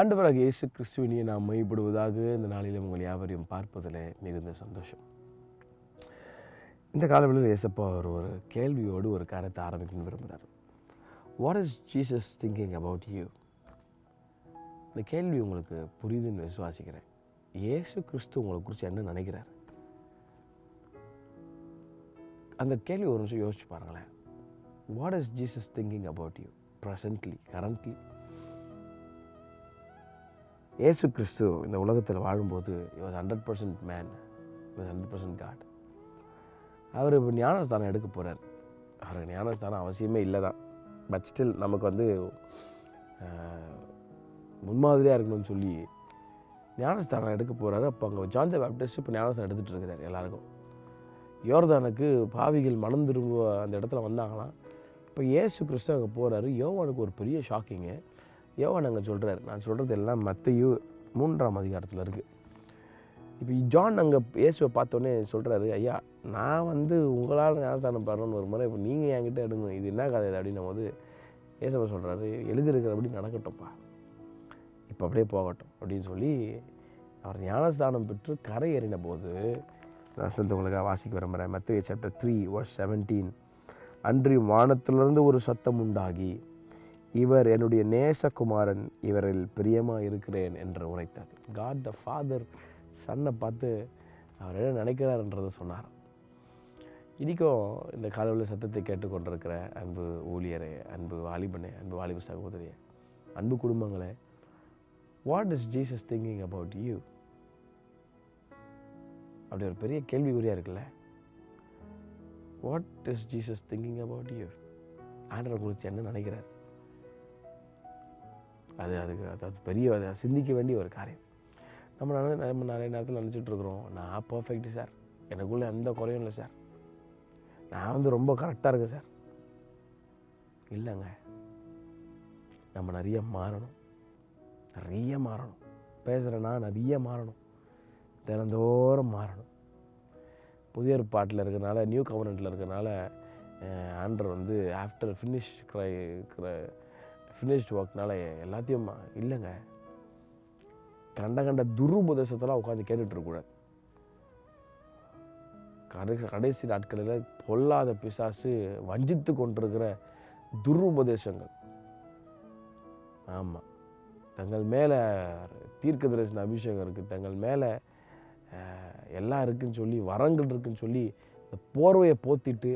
ஆண்டவராக இயேசு கிறிஸ்துவினை நாம் மையப்படுவதாக இந்த நாளிலும் உங்கள் யாவரையும் பார்ப்பதில் மிகுந்த சந்தோஷம். இந்த காலவெளியில் இயேசப்பா ஒரு கேள்வியோடு ஒரு காரியத்தை ஆரம்பிக்கணும்னு விரும்புகிறார். What is Jesus thinking about you? இந்த கேள்வி உங்களுக்கு புரியுதுன்னு விசுவாசிக்கிறேன். இயேசு கிறிஸ்து உங்களை குறித்து என்ன நினைக்கிறார்? அந்த கேள்வி ஒரு நிமிஷம் யோசிச்சு பாருங்களேன். What is Jesus thinking about you presently, currently? இயேசு கிறிஸ்து இந்த உலகத்தில் வாழும்போது he was 100% man, he was 100% God. அவர் இப்போ ஞானஸ்தானம் எடுக்க போகிறார். அவருக்கு ஞானஸ்தானம் அவசியமே இல்லை தான். பட் ஸ்டில் நமக்கு முன்மாதிரியாக இருக்கணும்னு சொல்லி ஞானஸ்தானம் எடுக்க போகிறாரு. அப்போ அங்கே ஜான் தி பேப்டிஸ்ட் இப்போ ஞானஸ்தானம் எடுத்துகிட்டு இருக்கிறார் எல்லாருக்கும். யோர்தானுக்கு பாவிகள் மனம் திரும்ப அந்த இடத்துல வந்தாங்களாம். இப்போ இயேசு கிறிஸ்து அங்கே போகிறாரு. யோவானுக்கு ஒரு பெரிய ஷாக்கிங்கு. யோவான் அங்கே சொல்கிறார், நான் சொல்கிறது எல்லாம் மத்தேயு 3ஆம் அதிகாரத்தில் இருக்குது. இப்போ ஜான் அங்கே இயேசுவை பார்த்தோன்னே சொல்கிறாரு, ஐயா நான் உங்களால் ஞானஸ்தானம் பண்ணணும்னு ஒரு முறை, இப்போ நீங்கள் என்கிட்ட எடுங்க, இது என்ன கதை இது அப்படின்னு போது இயேசுவை சொல்கிறாரு, எழுதியிருக்கிறபடி நடக்கட்டும்ப்பா, இப்போ அப்படியே போகட்டும் அப்படின்னு சொல்லி அவர் ஞானஸ்தானம் பெற்று கரை ஏறின போது வசனத்தை உங்களுக்காக வாசிக்க விரும்புகிறேன். மத்தேயு சாப்டர் 3:17. அன்றியும் வானத்திலிருந்து ஒரு சத்தம் உண்டாகி, இவர் என்னுடைய நேசகுமாரன், இவரில் பிரியமாக இருக்கிறேன் என்று உரைத்தார். காட் த ஃபாதர் சன்னை பார்த்து அவர் என்ன நினைக்கிறார்ன்றதை சொன்னார். இன்றைக்கும் இந்த காலையில் சத்தத்தை கேட்டுக்கொண்டிருக்கிற அன்பு ஊழியரே, அன்பு வாலிபனே, அன்பு வாலிப சகோதரியே, அன்பு குடும்பங்களே, what is Jesus thinking about you? அப்படி ஒரு பெரிய கேள்விக்குறியாக இருக்குல்ல. What is Jesus thinking about you? ஆண்டவர் குறித்து என்ன நினைக்கிறார்? அது பெரிய சிந்திக்க வேண்டிய ஒரு காரியம். நம்ம நிறைய நேரத்தில் நினச்சிட்டு இருக்கிறோம், நான் பர்ஃபெக்ட் சார், எனக்குள்ளே எந்த குறையும் இல்லை சார், நான் ரொம்ப கரெக்டாக இருக்கேன் சார். இல்லைங்க, நம்ம நிறைய மாறணும். பேசுகிறேன்னா நிறைய மாறணும், தினந்தோறும் மாறணும். புதிய ஏற்பாட்டில் இருக்கிறனால, நியூ கவர்னண்ட்டில் இருக்கிறனால ஆண்டவர் ஆஃப்டர் ஃபினிஷ்ட் ஒர்க்னால எல்லாத்தையும் இல்லைங்க, கண்ட துருபதேசத்தெல்லாம் உட்காந்து கேட்டுட்ருக்கூடாது. கடைசி நாட்களில் பொல்லாத பிசாசு வஞ்சித்து கொண்டிருக்கிற துருபதேசங்கள், ஆமாம், தங்கள் மேலே தீர்க்க தரிசன அபிஷேகம் இருக்குது, தங்கள் மேலே எல்லாம் இருக்குதுன்னு சொல்லி, வரங்கள் இருக்குதுன்னு சொல்லி இந்த போர்வையை போத்திட்டு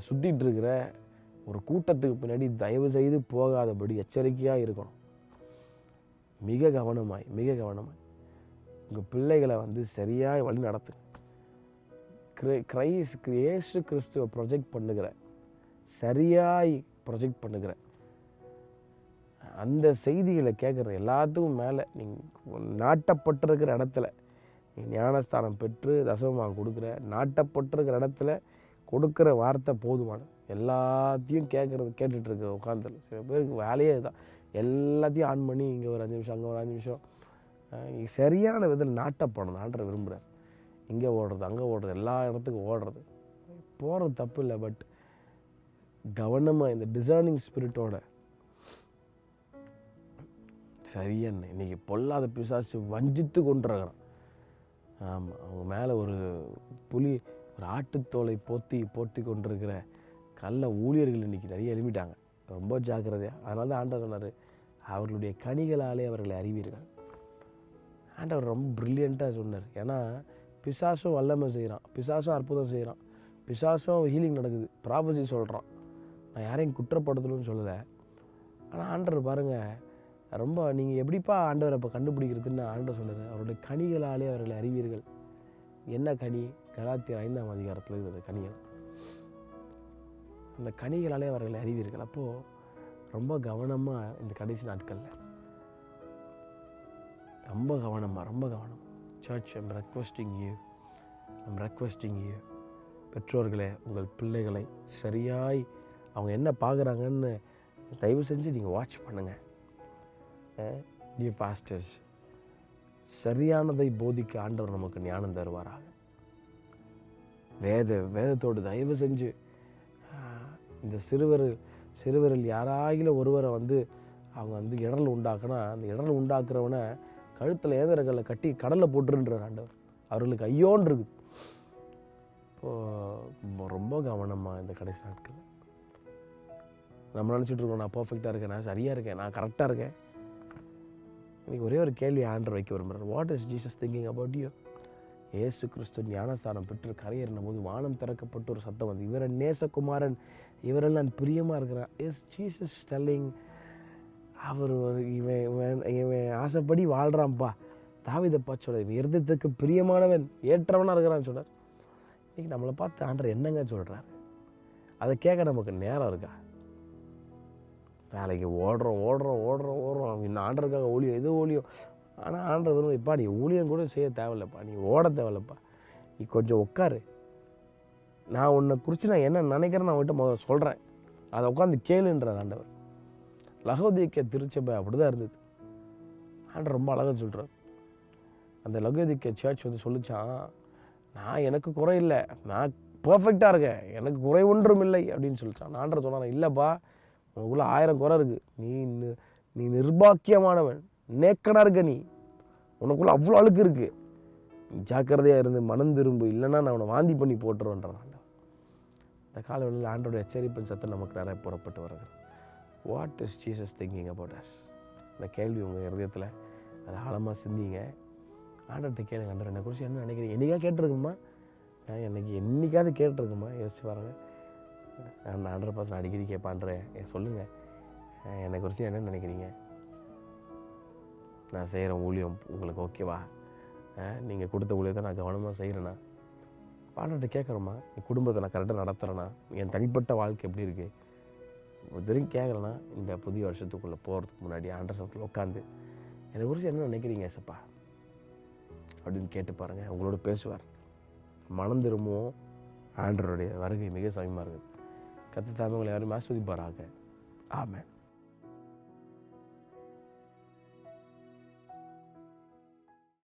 சுற்றிட்டு இருக்கிற ஒரு கூட்டத்துக்கு பின்னாடி தயவு செய்து போகாதபடி எச்சரிக்கையாக இருக்கணும். மிக கவனமாய் உங்கள் பிள்ளைகளை சரியாக வழி நடத்துங்க. இயேசு கிறிஸ்துவை ப்ரொஜெக்ட் பண்ணுகிற, சரியாய் ப்ரொஜெக்ட் பண்ணுகிற அந்த செய்திகளை கேட்குற எல்லாத்துக்கும் மேலே நீங்கள் நாட்டப்பட்டிருக்கிற இடத்துல ஞானஸ்தானம் பெற்று தசமமாக கொடுக்குற, நாட்டப்பட்டிருக்கிற இடத்துல கொடுக்குற வார்த்தை போதுமான, எல்லாத்தையும் கேட்டுட்டு இருக்க உட்காந்துல. சில பேருக்கு வேலையே தான், எல்லாத்தையும் ஆன் பண்ணி இங்கே ஒரு 5 நிமிஷம், அங்கே ஒரு 5 நிமிஷம், சரியான விதத்தில் நாட்டப்படணும். ஆண்டவர் விரும்புகிறார். இங்கே ஓடுறது, அங்கே ஓடுறது, எல்லா இடத்துக்கும் ஓடுறது, போகிறது தப்பு இல்லை. பட் கவனமாக இந்த டிசர்னிங் ஸ்பிரிட்டோட சரியான, இன்னைக்கு பொல்லாத பிசாசு வஞ்சித்து கொண்டிருக்கிறான். ஆமாம், அவங்க மேலே ஒரு ஆட்டுத்தோலை போட்டி கொண்டிருக்கிற கள்ள ஊழியர்கள் இன்றைக்கி நிறைய எழுப்பிட்டாங்க. ரொம்ப ஜாக்கிரதையாக. அதனால தான் ஆண்டவர் சொன்னார், அவர்களுடைய கனிகளாலே அவர்களை அறிவீர்கள். ஆண்டவர் ரொம்ப ப்ரில்லியண்ட்டாக சொன்னார். ஏன்னா பிசாசும் வல்லமை செய்கிறான், பிசாசும் அற்புதம் செய்கிறான், பிசாசும் ஹீலிங் நடக்குது, ப்ராஃபஸி சொல்கிறான். நான் யாரையும் குற்றப்படுத்தணும்னு சொல்லலை. ஆனால் ஆண்டவர் பாருங்கள், ரொம்ப நீங்கள் எப்படிப்பா ஆண்டவரை இப்போ கண்டுபிடிக்கிறதுன்னு ஆண்டவர் சொன்னார், அவருடைய கனிகளாலே அவர்களை அறிவீர்கள். என்ன கனி? கலாத்தியர் 5ஆம் அதிகாரத்தில் இருக்குது கனிகள். அந்த கனிகளாலே அவர்களை அறிவீர்கள். அப்போது ரொம்ப கவனமாக இந்த கடைசி நாட்களில் ரொம்ப கவனமாக சர்ச், ஐம் ரெக்வெஸ்டிங் யூ பெற்றோர்களே, உங்கள் பிள்ளைகளை சரியாய் அவங்க என்ன பார்க்குறாங்கன்னு தயவு செஞ்சு நீங்கள் வாட்ச் பண்ணுங்கள். டியர் பாஸ்டர்ஸ், சரியானதை போதிக்க ஆண்டவர் நமக்கு ஞானம் தருவாராக. வேதத்தோடு தயவு செஞ்சு இந்த சிறுவரில் யாராகிலும் ஒருவரை அவங்க வந்து இடரல் உண்டாக்குனா அந்த இடரல் உண்டாக்குறவனை கழுத்தில் ஏதரகளை கட்டி கடலில் போட்டுருன்றார் ஆண்டவர். அவர்களுக்கு ஐயோன்னு இருக்குது. இப்போது ரொம்ப கவனமாக இந்த கடைசி நாட்கள் நம்ம நினச்சிட்டு இருக்கோம், நான் பர்ஃபெக்டாக இருக்கேன், நான் சரியாக இருக்கேன், நான் கரெக்டாக இருக்கேன். இன்னைக்கு ஒரே ஒரு கேள்வி ஆண்டவர் வைக்க விரும்புகிறார். What is Jesus thinking about you? ஏசு கிறிஸ்து ஞானஸ்தானம் பெற்று கரையேறின போது வானம் திறக்கப்பட்டு ஒரு சத்தம் வந்து, இவரை நேசகுமாரன், இவரெல்லாம் நான் பிரியமாக இருக்கிறேன். இஸ் ஜீசஸ் டெல்லிங் அவர் இவன் ஆசைப்படி வாழ்கிறான்ப்பா, தாவீதைப்பா சொல்கிறார், இவன் இருதயத்துக்கு பிரியமானவன், ஏற்றவனாக இருக்கிறான்னு சொல்கிறார். இன்றைக்கி நம்மளை பார்த்து ஆண்டவர் என்னங்க சொல்கிறாரு? அதை கேட்க நமக்கு நேரம் இருக்கா? வேலைக்கு ஓடுறோம். இன்னும் ஆண்டருக்காக ஊழியம், எது ஊழியம்? ஆனால் ஆண்டவர் வரும், இப்பா நீ ஊழியம் கூட செய்ய தேவையில்லைப்பா, நீ ஓட தேவையில்லைப்பா, நீ கொஞ்சம் உட்காரு, நான் உன்னை குறித்து நான் என்ன நினைக்கிறேன்னு நான் அவன்கிட்ட முதல்ல சொல்கிறேன், அதை உட்காந்து கேளுன்றார் ஆண்டவர். லகோதிக்க திருச்சபை அப்படி தான் இருந்தது. ஆண்டவர் ரொம்ப அழகாக சொல்கிறார். அந்த லகோதிக்க சர்ச் வந்து சொல்லிச்சான், நான் எனக்கு குறை இல்லை, நான் பர்ஃபெக்டாக இருக்கேன், எனக்கு குறை ஒன்றும் இல்லை அப்படின்னு சொல்லிச்சான். ஆண்டவர் சொன்னான், இல்லைப்பா உனக்குள்ள 1000 குறை இருக்குது, நீ நிர்பாக்கியமானவன், நேக்கடாக இருக்க, நீ உனக்குள்ள அவ்வளோ அழுக்கு இருக்குது, நீ ஜாக்கிரதையாக இருந்து மனம் திரும்பு, இல்லைன்னா நான் உன்னை வாந்தி பண்ணி போட்டுருவேன்றான் ஆண்டவர். இந்த காலவெளியில் ஆண்டோட எச்சரிப்பின் சத்தம் நமக்கு நிறைய புறப்பட்டு வருகிறது. What is Jesus thinking about us? இந்த கேள்வி உங்கள் இருதயத்தில் அதை ஆழமாக சிந்திங்க. ஆண்டர்கிட்ட கேளுங்க, ஆண்டவர் என்னை குறித்து என்ன நினைக்கிறீங்க? என்னைக்காக கேட்டிருக்குமா? என்னைக்காவது கேட்டிருக்குமா? யோசிச்சு பாருங்க. நான் ஆண்டரை பார்த்து நான் அடிக்கடி கேட்பான்றேன், சொல்லுங்கள் என்னை குறித்து என்ன நினைக்கிறீங்க? நான் செய்கிற ஊழியம் உங்களுக்கு ஓகேவா? நீங்கள் கொடுத்த ஊழியத்தை நான் கவனமாக செய்கிறேன்னா? ஆண்டர்கிட்ட கேட்குறோமா? என் குடும்பத்தை நான் கரெக்டாக நடத்துகிறேன்னா? என் தனிப்பட்ட வாழ்க்கை எப்படி இருக்குது? இதுவரைக்கும் கேட்கலன்னா இந்த புதிய வருஷத்துக்குள்ளே போகிறதுக்கு முன்னாடி ஆண்டர் சமத்தில் உட்காந்து என்னை குறித்து என்ன நினைக்கிறீங்க ஏசப்பா அப்படின்னு கேட்டு பாருங்கள். உங்களோட பேசுவார். மனம் திரும்பவும் ஆண்டருடைய வருகை மிக சமயமாக இருக்குது. கர்த்தர் தாமே உங்களை யாரும் ஆசீர்வதிப்பாராக. ஆமென்.